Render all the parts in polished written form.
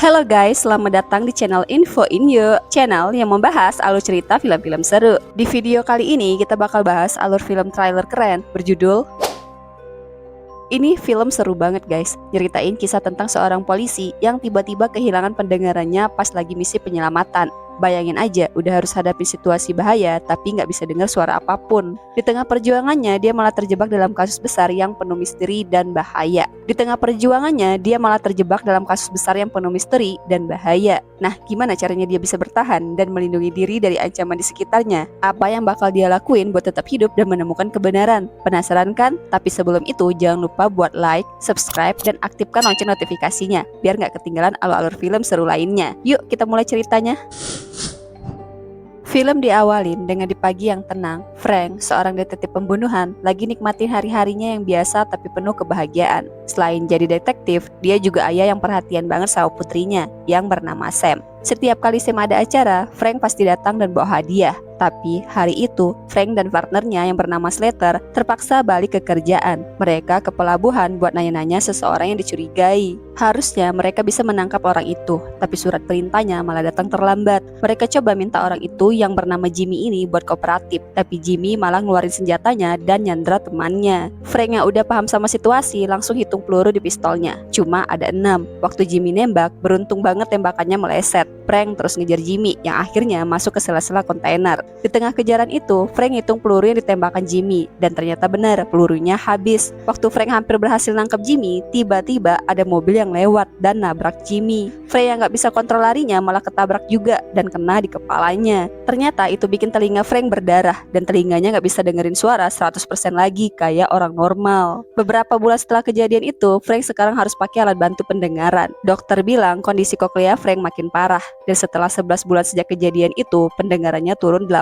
Halo guys, selamat datang di channel Info In You, channel yang membahas alur cerita film-film seru. Di video kali ini kita bakal bahas alur film trailer keren berjudul Ini film seru banget guys, nyeritain kisah tentang seorang polisi yang tiba-tiba kehilangan pendengarannya pas lagi misi penyelamatan. Bayangin aja, udah harus hadapi situasi bahaya tapi nggak bisa dengar suara apapun. Di tengah perjuangannya, dia malah terjebak dalam kasus besar yang penuh misteri dan bahaya. Nah, gimana caranya dia bisa bertahan dan melindungi diri dari ancaman di sekitarnya? Apa yang bakal dia lakuin buat tetap hidup dan menemukan kebenaran? Penasaran kan? Tapi sebelum itu, jangan lupa buat like, subscribe, dan aktifkan lonceng notifikasinya biar nggak ketinggalan alur-alur film seru lainnya. Yuk, kita mulai ceritanya. Film diawalin dengan di pagi yang tenang. Frank, seorang detektif pembunuhan, lagi nikmatin hari-harinya yang biasa tapi penuh kebahagiaan. Selain jadi detektif, dia juga ayah yang perhatian banget sama putrinya yang bernama Sam. Setiap kali Sam ada acara, Frank pasti datang dan bawa hadiah. Tapi hari itu, Frank dan partnernya yang bernama Slater terpaksa balik ke kerjaan. Mereka ke pelabuhan buat nanya-nanya seseorang yang dicurigai. Harusnya mereka bisa menangkap orang itu, tapi surat perintahnya malah datang terlambat. Mereka coba minta orang itu yang bernama Jimmy ini buat kooperatif, tapi Jimmy malah ngeluarin senjatanya dan nyandra temannya. Frank yang udah paham sama situasi langsung hitung peluru di pistolnya. Cuma ada 6. Waktu Jimmy nembak, beruntung banget tembakannya meleset. Frank terus ngejar Jimmy yang akhirnya masuk ke sela-sela kontainer. Di tengah kejaran itu, Frank hitung peluru yang ditembakkan Jimmy dan ternyata benar, pelurunya habis. Waktu Frank hampir berhasil nangkep Jimmy, tiba-tiba ada mobil yang lewat dan nabrak Jimmy. Frank yang gak bisa kontrol larinya malah ketabrak juga dan kena di kepalanya. Ternyata itu bikin telinga Frank berdarah dan telinganya gak bisa dengerin suara 100% lagi kayak orang normal. Beberapa bulan setelah kejadian itu, Frank sekarang harus pakai alat bantu pendengaran. Dokter bilang kondisi koklea Frank makin parah dan setelah 11 bulan sejak kejadian itu, pendengarannya turun 80%.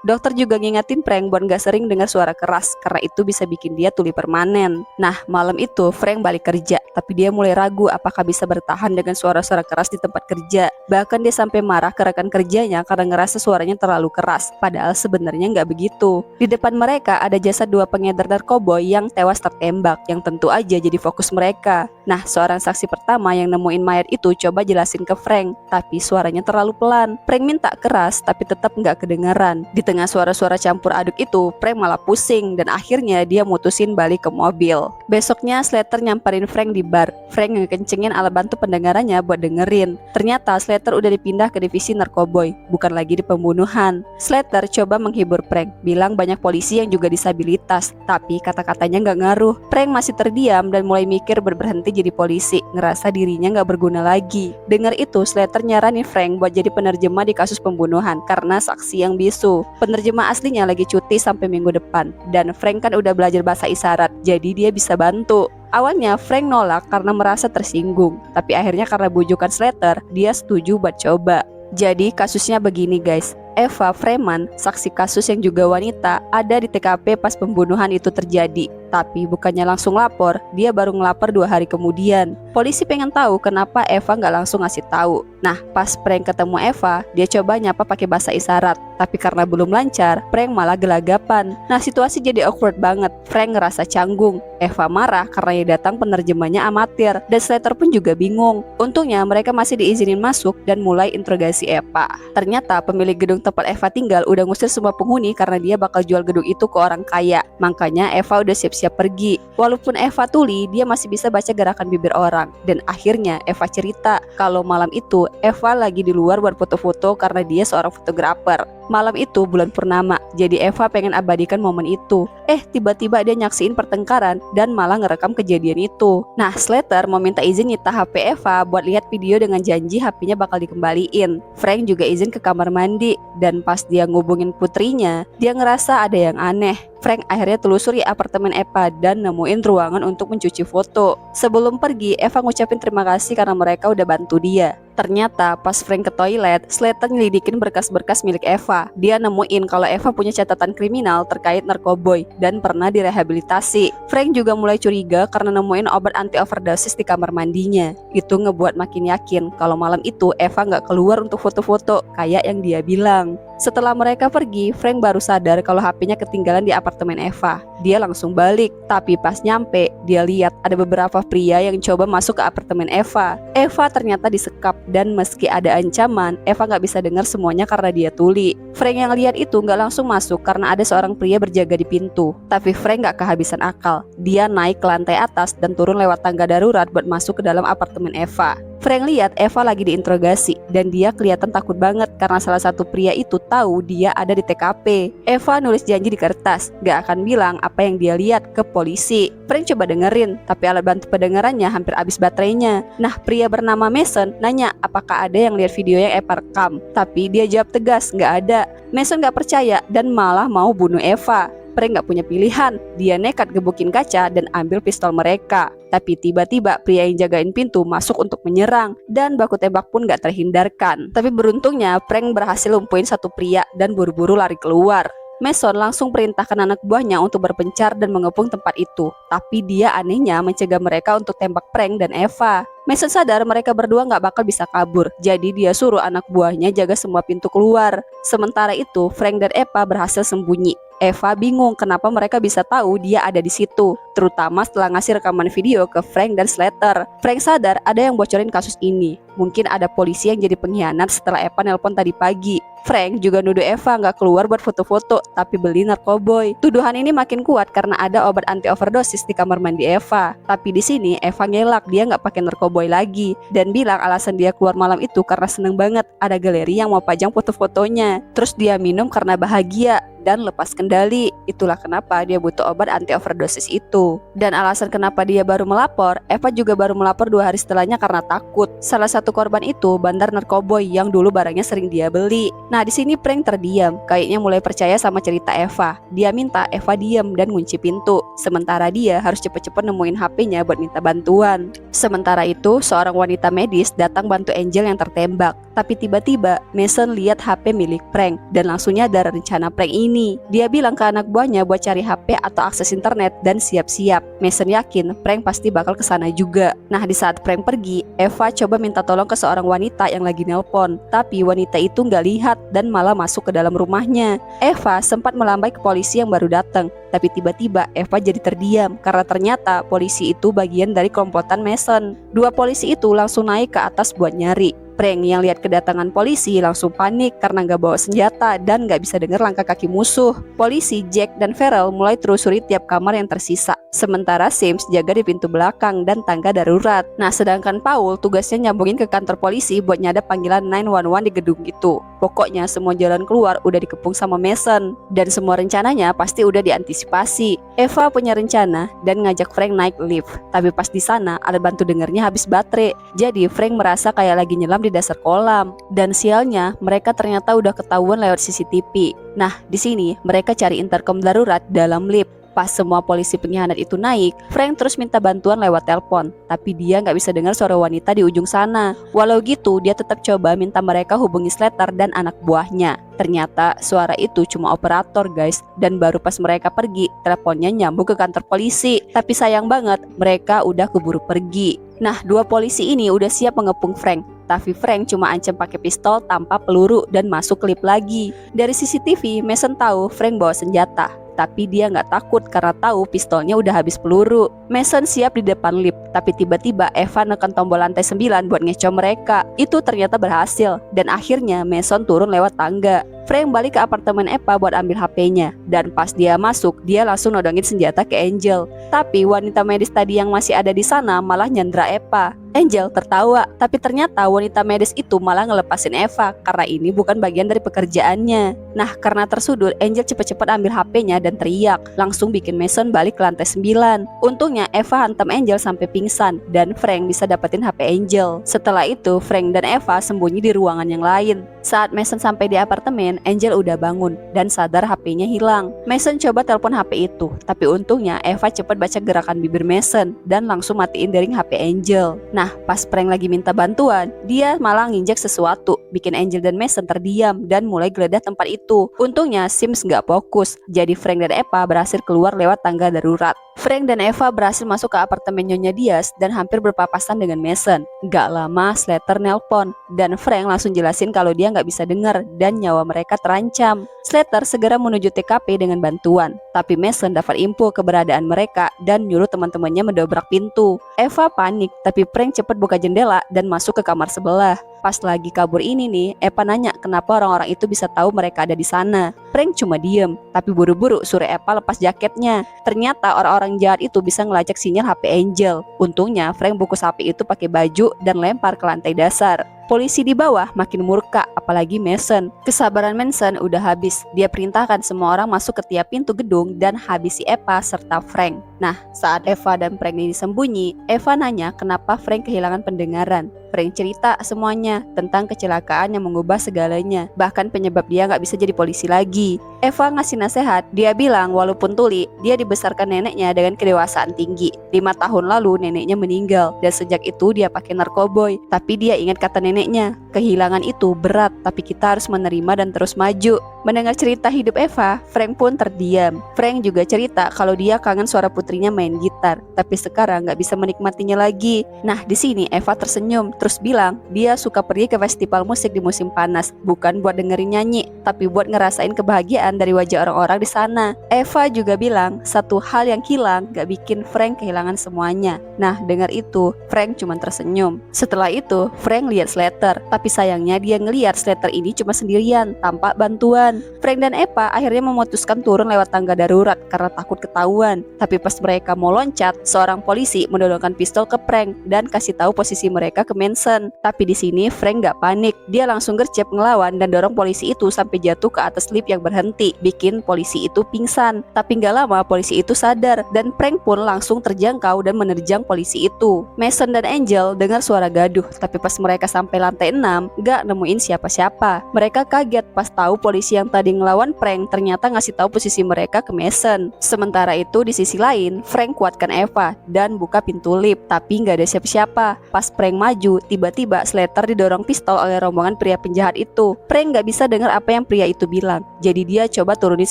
Dokter juga ngingetin Frank buat gak sering dengar suara keras karena itu bisa bikin dia tuli permanen. Nah, malam itu Frank balik kerja, tapi dia mulai ragu apakah bisa bertahan dengan suara-suara keras di tempat kerja. Bahkan dia sampai marah ke rekan kerjanya karena ngerasa suaranya terlalu keras, padahal sebenarnya nggak begitu. Di depan mereka ada jasad 2 pengedar narkoba yang tewas tertembak, yang tentu aja jadi fokus mereka. Nah, seorang saksi pertama yang nemuin mayat itu coba jelasin ke Frank, tapi suaranya terlalu pelan. Frank minta keras, tapi tetap nggak kedengaran. Di tengah suara-suara campur aduk itu, Frank malah pusing dan akhirnya dia mutusin balik ke mobil. Besoknya Slater nyamperin Frank di bar. Frank ngekencengin alat bantu pendengarannya buat dengerin. Ternyata Slater udah dipindah ke divisi narkoboy, bukan lagi di pembunuhan. Slater coba menghibur Frank, bilang banyak polisi yang juga disabilitas, tapi kata-katanya nggak ngaruh. Frank masih terdiam dan mulai mikir berhenti jadi polisi, ngerasa dirinya nggak berguna lagi. Dengar itu, Slater nyaranin Frank buat jadi penerjemah di kasus pembunuhan karena saksi yang bisu. Penerjemah aslinya lagi cuti sampai minggu depan, dan Frank kan udah belajar bahasa isyarat, jadi dia bisa bantu. Awalnya Frank nolak karena merasa tersinggung, tapi akhirnya karena bujukan Slater, dia setuju buat coba. Jadi kasusnya begini guys, Eva Freeman, saksi kasus yang juga wanita, ada di TKP pas pembunuhan itu terjadi. Tapi bukannya langsung lapor, dia baru ngelapor 2 hari kemudian. Polisi pengen tahu kenapa Eva nggak langsung ngasih tahu. Nah, pas Frank ketemu Eva, dia coba nyapa pakai bahasa isyarat. Tapi karena belum lancar, Frank malah gelagapan. Nah, situasi jadi awkward banget. Frank ngerasa canggung. Eva marah karena yang datang penerjemahnya amatir. Dan Slater pun juga bingung. Untungnya mereka masih diizinin masuk dan mulai interogasi Eva. Ternyata pemilik gedung tempat Eva tinggal udah ngusir semua penghuni karena dia bakal jual gedung itu ke orang kaya. Makanya Eva udah siap-siap pergi. Walaupun Eva tuli, dia masih bisa baca gerakan bibir orang. Dan akhirnya Eva cerita kalau malam itu Eva lagi di luar buat foto-foto karena dia seorang fotografer. Malam itu bulan purnama, jadi Eva pengen abadikan momen itu. Tiba-tiba dia nyaksiin pertengkaran dan malah ngerekam kejadian itu. Nah, Slater mau minta izin nyita HP Eva buat lihat video dengan janji HP-nya bakal dikembaliin. Frank juga izin ke kamar mandi, dan pas dia ngubungin putrinya, dia ngerasa ada yang aneh. Frank akhirnya telusuri apartemen Eva dan nemuin ruangan untuk mencuci foto. Sebelum pergi, Eva ngucapin terima kasih karena mereka udah bantu dia. Ternyata pas Frank ke toilet, Slater nyelidikin berkas-berkas milik Eva. Dia nemuin kalau Eva punya catatan kriminal terkait narkoboy dan pernah direhabilitasi. Frank juga mulai curiga karena nemuin obat anti-overdosis di kamar mandinya. Itu ngebuat makin yakin kalau malam itu Eva nggak keluar untuk foto-foto kayak yang dia bilang. Setelah mereka pergi, Frank baru sadar kalau HP-nya ketinggalan di apartemen apartemen Eva. Dia langsung balik, tapi pas nyampe, dia lihat ada beberapa pria yang coba masuk ke apartemen Eva. Eva ternyata disekap, dan meski ada ancaman, Eva nggak bisa dengar semuanya karena dia tuli. Frank yang lihat itu nggak langsung masuk karena ada seorang pria berjaga di pintu. Tapi Frank nggak kehabisan akal. Dia naik ke lantai atas dan turun lewat tangga darurat buat masuk ke dalam apartemen Eva. Frank lihat Eva lagi diinterogasi dan dia kelihatan takut banget karena salah satu pria itu tahu dia ada di TKP. Eva nulis janji di kertas, gak akan bilang apa yang dia lihat ke polisi. Frank coba dengerin, tapi alat bantu pendengarannya hampir habis baterainya. Nah, pria bernama Mason nanya apakah ada yang lihat video yang Eva rekam. Tapi dia jawab tegas, gak ada. Mason gak percaya dan malah mau bunuh Eva. Frank gak punya pilihan, dia nekat gebukin kaca dan ambil pistol mereka. Tapi tiba-tiba pria yang jagain pintu masuk untuk menyerang dan baku tembak pun gak terhindarkan. Tapi beruntungnya Frank berhasil lumpuhin satu pria dan buru-buru lari keluar. Mason langsung perintahkan anak buahnya untuk berpencar dan mengepung tempat itu. Tapi dia anehnya mencegah mereka untuk tembak Frank dan Eva. Mason sadar mereka berdua gak bakal bisa kabur, jadi dia suruh anak buahnya jaga semua pintu keluar. Sementara itu, Frank dan Eva berhasil sembunyi. Eva bingung kenapa mereka bisa tahu dia ada di situ, terutama setelah ngasih rekaman video ke Frank dan Slater. Frank sadar ada yang bocorin kasus ini. Mungkin ada polisi yang jadi pengkhianat setelah Eva nelpon tadi pagi. Frank juga nuduh Eva nggak keluar buat foto-foto, tapi beli narkoboy. Tuduhan ini makin kuat karena ada obat anti overdosis di kamar mandi Eva. Tapi di sini Eva ngelak, dia nggak pakai narkoboy lagi dan bilang alasan dia keluar malam itu karena seneng banget ada galeri yang mau pajang foto-fotonya. Terus dia minum karena bahagia dan lepas kendali. Itulah kenapa dia butuh obat anti overdosis itu. Dan alasan kenapa dia baru melapor, Eva juga baru melapor 2 hari setelahnya karena takut. Salah satu korban itu bandar narkoboy yang dulu barangnya sering dia beli. Nah, di sini Frank terdiam, kayaknya mulai percaya sama cerita Eva. Dia minta Eva diam dan kunci pintu. Sementara dia harus cepet-cepet nemuin HP-nya buat minta bantuan. Sementara itu, seorang wanita medis datang bantu Angel yang tertembak. Tapi tiba-tiba Mason lihat HP milik Frank dan langsung nyadar rencana Frank ini. Dia bilang ke anak buahnya buat cari HP atau akses internet dan siap-siap. Mason yakin Frank pasti bakal kesana juga. Nah, di saat Frank pergi, Eva coba minta tolong ke seorang wanita yang lagi nelpon. Tapi wanita itu nggak lihat dan malah masuk ke dalam rumahnya. Eva sempat melambai ke polisi yang baru datang. Tapi tiba-tiba Eva jadi terdiam karena ternyata polisi itu bagian dari komplotan Mason. 2 polisi itu langsung naik ke atas buat nyari. Frank yang lihat kedatangan polisi langsung panik karena gak bawa senjata dan gak bisa dengar langkah kaki musuh. Polisi Jack dan Farrell mulai telusuri tiap kamar yang tersisa. Sementara Sims jaga di pintu belakang dan tangga darurat. Nah, sedangkan Paul tugasnya nyambungin ke kantor polisi buat nyadap panggilan 911 di gedung itu. Pokoknya semua jalan keluar udah dikepung sama Mason dan semua rencananya pasti udah diantisipasi. Eva punya rencana dan ngajak Frank naik lift. Tapi pas di sana alat bantu dengarnya habis baterai. Jadi Frank merasa kayak lagi nyelam di dasar kolam. Dan sialnya mereka ternyata udah ketahuan lewat CCTV. Nah, di sini mereka cari intercom darurat dalam lift. Pas semua polisi pengkhianat itu naik, Frank terus minta bantuan lewat telepon. Tapi dia nggak bisa dengar suara wanita di ujung sana. Walau gitu, dia tetap coba minta mereka hubungi Slater dan anak buahnya. Ternyata suara itu cuma operator, guys. Dan baru pas mereka pergi, teleponnya nyambung ke kantor polisi. Tapi sayang banget, mereka udah keburu pergi. Nah, 2 polisi ini udah siap mengepung Frank. Tapi Frank cuma ancam pakai pistol tanpa peluru dan masuk klip lagi. Dari CCTV, Mason tahu Frank bawa senjata. Tapi dia nggak takut karena tahu pistolnya udah habis peluru. Mason siap di depan lift, tapi tiba-tiba Eva neken tombol lantai 9 buat ngecoh mereka. Itu ternyata berhasil, dan akhirnya Mason turun lewat tangga. Frank balik ke apartemen Eva buat ambil HP-nya, dan pas dia masuk, dia langsung nodongin senjata ke Angel. Tapi wanita medis tadi yang masih ada di sana malah nyandra Eva. Angel tertawa, tapi ternyata wanita medis itu malah ngelepasin Eva karena ini bukan bagian dari pekerjaannya. Nah, karena tersudut, Angel cepet-cepet ambil HP-nya dan teriak, langsung bikin Mason balik ke lantai 9. Untungnya Eva hantam Angel sampai pingsan dan Frank bisa dapetin HP Angel. Setelah itu, Frank dan Eva sembunyi di ruangan yang lain. Saat Mason sampai di apartemen, Angel udah bangun dan sadar HP-nya hilang. Mason coba telepon HP itu, tapi untungnya Eva cepat baca gerakan bibir Mason dan langsung matiin dering HP Angel. Nah, pas Frank lagi minta bantuan, dia malah nginjek sesuatu, bikin Angel dan Mason terdiam dan mulai geledah tempat itu. Untungnya Sims gak fokus, jadi Frank dan Eva berhasil keluar lewat tangga darurat. Frank dan Eva berhasil masuk ke apartemen Nyonya Diaz dan hampir berpapasan dengan Mason. Gak lama Slater nelpon dan Frank langsung jelasin kalau dia nggak bisa dengar dan nyawa mereka terancam. Slater segera menuju TKP dengan bantuan, tapi Mason dapat info keberadaan mereka dan nyuruh teman-temannya mendobrak pintu. Eva panik, tapi Frank cepat buka jendela dan masuk ke kamar sebelah. Pas lagi kabur ini nih, Eva nanya kenapa orang-orang itu bisa tahu mereka ada di sana. Frank cuma diem, tapi buru-buru suruh Eva lepas jaketnya. Ternyata orang-orang jahat itu bisa ngelacak sinyal HP Angel. Untungnya Frank bungkus HP itu pakai baju dan lempar ke lantai dasar. Polisi di bawah makin murka, apalagi Mason. Kesabaran Mason udah habis. Dia perintahkan semua orang masuk ke tiap pintu gedung dan habisi Eva serta Frank. Nah, saat Eva dan Frank ini sembunyi, Eva nanya kenapa Frank kehilangan pendengaran. Frank cerita semuanya tentang kecelakaan yang mengubah segalanya. Bahkan penyebab dia nggak bisa jadi polisi lagi. Eva ngasih nasihat, dia bilang walaupun tuli, dia dibesarkan neneknya dengan kedewasaan tinggi. 5 tahun lalu neneknya meninggal, dan sejak itu dia pakai narkoboy. Tapi dia ingat kata neneknya, kehilangan itu berat, tapi kita harus menerima dan terus maju. Mendengar cerita hidup Eva, Frank pun terdiam. Frank juga cerita kalau dia kangen suara putrinya main gitar, tapi sekarang nggak bisa menikmatinya lagi. Nah, di sini Eva tersenyum, terus bilang dia suka pergi ke festival musik di musim panas, bukan buat dengerin nyanyi, tapi buat ngerasain kebahagiaan dari wajah orang-orang di sana. Eva juga bilang satu hal yang hilang gak bikin Frank kehilangan semuanya. Nah, dengar itu, Frank cuma tersenyum. Setelah itu, Frank lihat Slater, tapi sayangnya dia ngelihat Slater ini cuma sendirian, tanpa bantuan. Frank dan Eva akhirnya memutuskan turun lewat tangga darurat karena takut ketahuan. Tapi pas mereka mau loncat, seorang polisi mendodongkan pistol ke Frank dan kasih tahu posisi mereka ke Manson. Tapi di sini Frank gak panik, dia langsung gercep ngelawan dan dorong polisi itu sampai jatuh ke atas lift yang berhenti, bikin polisi itu pingsan. Tapi gak lama polisi itu sadar dan Frank pun langsung terjangkau dan menerjang polisi itu. Mason dan Angel dengar suara gaduh, tapi pas mereka sampai lantai 6 gak nemuin siapa-siapa. Mereka kaget pas tahu polisi yang tadi ngelawan Frank ternyata ngasih tahu posisi mereka ke Mason. Sementara itu di sisi lain, Frank kuatkan Eva dan buka pintu lift, tapi nggak ada siapa-siapa. Pas Frank maju, tiba-tiba Slater didorong pistol oleh rombongan pria penjahat itu. Frank nggak bisa dengar apa yang pria itu bilang, jadi dia coba turunin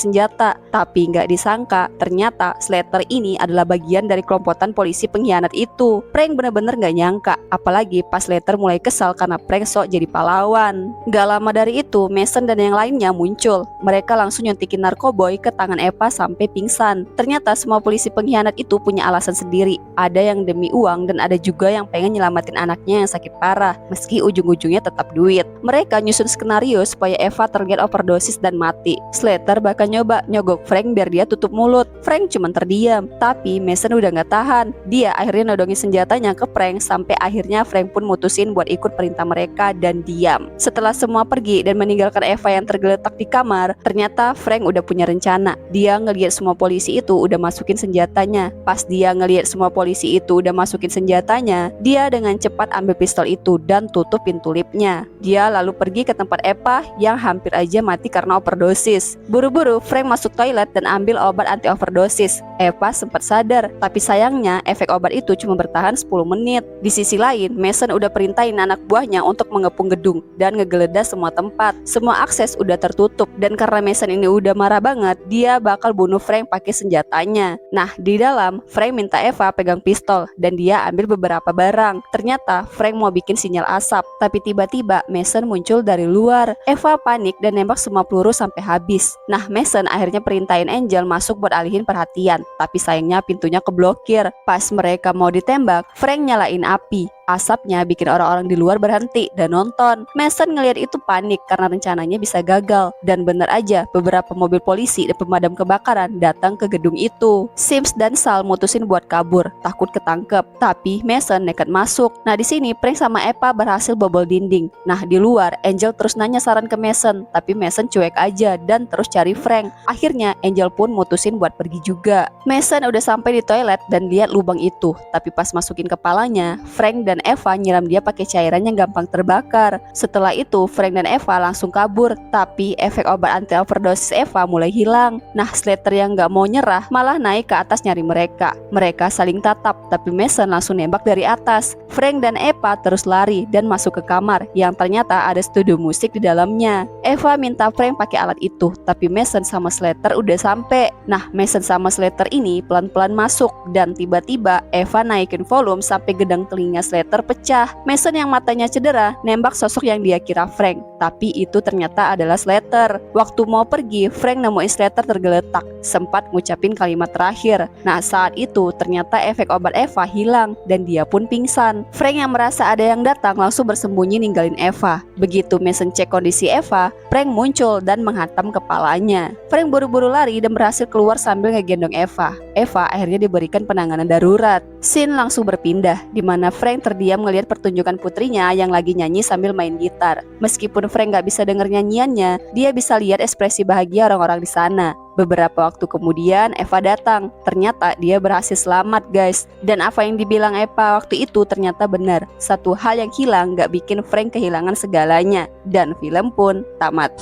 senjata. Tapi nggak disangka, ternyata Slater ini adalah bagian dari kelompokan polisi pengkhianat itu. Frank bener-bener nggak nyangka, apalagi pas Slater mulai kesal karena Frank sok jadi pahlawan. Gak lama dari itu, Mason dan yang lainnya muncul. Mereka langsung nyuntikin narkoboy ke tangan Eva sampai pingsan. Ternyata semua polisi pengkhianat itu punya alasan sendiri. Ada yang demi uang dan ada juga yang pengen nyelamatin anaknya yang sakit parah, meski ujung-ujungnya tetap duit. Mereka nyusun skenario supaya Eva terlihat overdosis dan mati. Slater bahkan nyoba nyogok Frank biar dia tutup mulut. Frank cuma terdiam, tapi Mason udah gak tahan. Dia akhirnya nodongin senjatanya ke Frank sampai akhirnya Frank pun mutusin buat ikut perintah mereka dan diam. Setelah semua pergi dan meninggalkan Eva yang tergeletak di kamar, ternyata Frank udah punya rencana. Dia ngelihat semua polisi itu udah masukin senjatanya. Pas dia ngelihat semua polisi itu udah masukin senjatanya, dia dengan cepat ambil pistol itu dan tutup pintu liftnya. Dia lalu pergi ke tempat Eva yang hampir aja mati karena overdosis. Buru-buru Frank masuk toilet dan ambil obat anti overdosis. Eva sempat sadar, tapi sayangnya efek obat itu cuma bertahan 10 menit. Di sisi lain, Mason udah perintahin anak buahnya untuk mengepung gedung dan ngegeledah semua tempat. Semua akses udah tertutup dan karena Mason ini udah marah banget, dia bakal bunuh Frank pakai senjatanya. Nah, di dalam Frank minta Eva pegang pistol dan dia ambil beberapa barang. Ternyata Frank mau bikin sinyal asap, tapi tiba-tiba Mason muncul dari luar. Eva panik dan nembak semua peluru sampai habis. Nah, Mason akhirnya perintahin Angel masuk buat alihin perhatian, tapi sayangnya pintunya keblokir. Pas mereka mau ditembak, Frank nyalain api. Asapnya bikin orang-orang di luar berhenti dan nonton. Mason ngelihat itu panik karena rencananya bisa gagal. Dan bener aja, beberapa mobil polisi dan pemadam kebakaran datang ke gedung itu. Sims dan Sal mutusin buat kabur, takut ketangkep. Tapi Mason nekat masuk. Nah, di sini Frank sama Eva berhasil bobol dinding. Nah, di luar Angel terus nanya saran ke Mason, tapi Mason cuek aja dan terus cari Frank. Akhirnya Angel pun mutusin buat pergi juga. Mason udah sampai di toilet dan lihat lubang itu, tapi pas masukin kepalanya, Frank dan Eva nyiram dia pakai cairan yang gampang terbakar. Setelah itu Frank dan Eva langsung kabur, tapi efek obat anti overdosis Eva mulai hilang. Nah, Slater yang gak mau nyerah malah naik ke atas nyari mereka. Mereka saling tatap, tapi Mason langsung nembak dari atas. Frank dan Eva terus lari dan masuk ke kamar yang ternyata ada studio musik di dalamnya. Eva minta Frank pakai alat itu, tapi Mason sama Slater udah sampai. Nah, Mason sama Slater ini pelan-pelan masuk dan tiba-tiba Eva naikin volume sampai gedang telinga Slater Slater pecah. Mason yang matanya cedera nembak sosok yang dia kira Frank, tapi itu ternyata adalah Slater. Waktu mau pergi, Frank nemuin Slater tergeletak, sempat ngucapin kalimat terakhir. Nah, saat itu ternyata efek obat Eva hilang dan dia pun pingsan. Frank yang merasa ada yang datang langsung bersembunyi ninggalin Eva. Begitu Mason cek kondisi Eva, Frank muncul dan menghantam kepalanya. Frank buru-buru lari dan berhasil keluar sambil ngegendong Eva. Eva akhirnya diberikan penanganan darurat. Scene langsung berpindah, di mana Frank terdiam melihat pertunjukan putrinya yang lagi nyanyi sambil main gitar. Meskipun Frank gak bisa denger nyanyiannya, dia bisa lihat ekspresi bahagia orang-orang di sana. Beberapa waktu kemudian Eva datang. Ternyata dia berhasil selamat guys. Dan apa yang dibilang Eva waktu itu ternyata benar. Satu hal yang hilang gak bikin Frank kehilangan segalanya. Dan film pun tamat.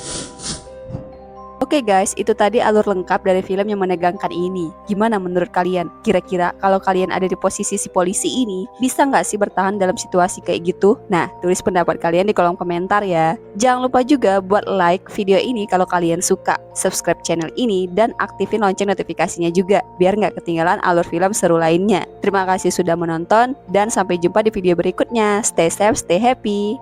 Oke guys, itu tadi alur lengkap dari film yang menegangkan ini. Gimana menurut kalian? Kira-kira kalau kalian ada di posisi si polisi ini, bisa nggak sih bertahan dalam situasi kayak gitu? Nah, tulis pendapat kalian di kolom komentar ya. Jangan lupa juga buat like video ini kalau kalian suka. Subscribe channel ini dan aktifin lonceng notifikasinya juga, biar nggak ketinggalan alur film seru lainnya. Terima kasih sudah menonton, dan sampai jumpa di video berikutnya. Stay safe, stay happy.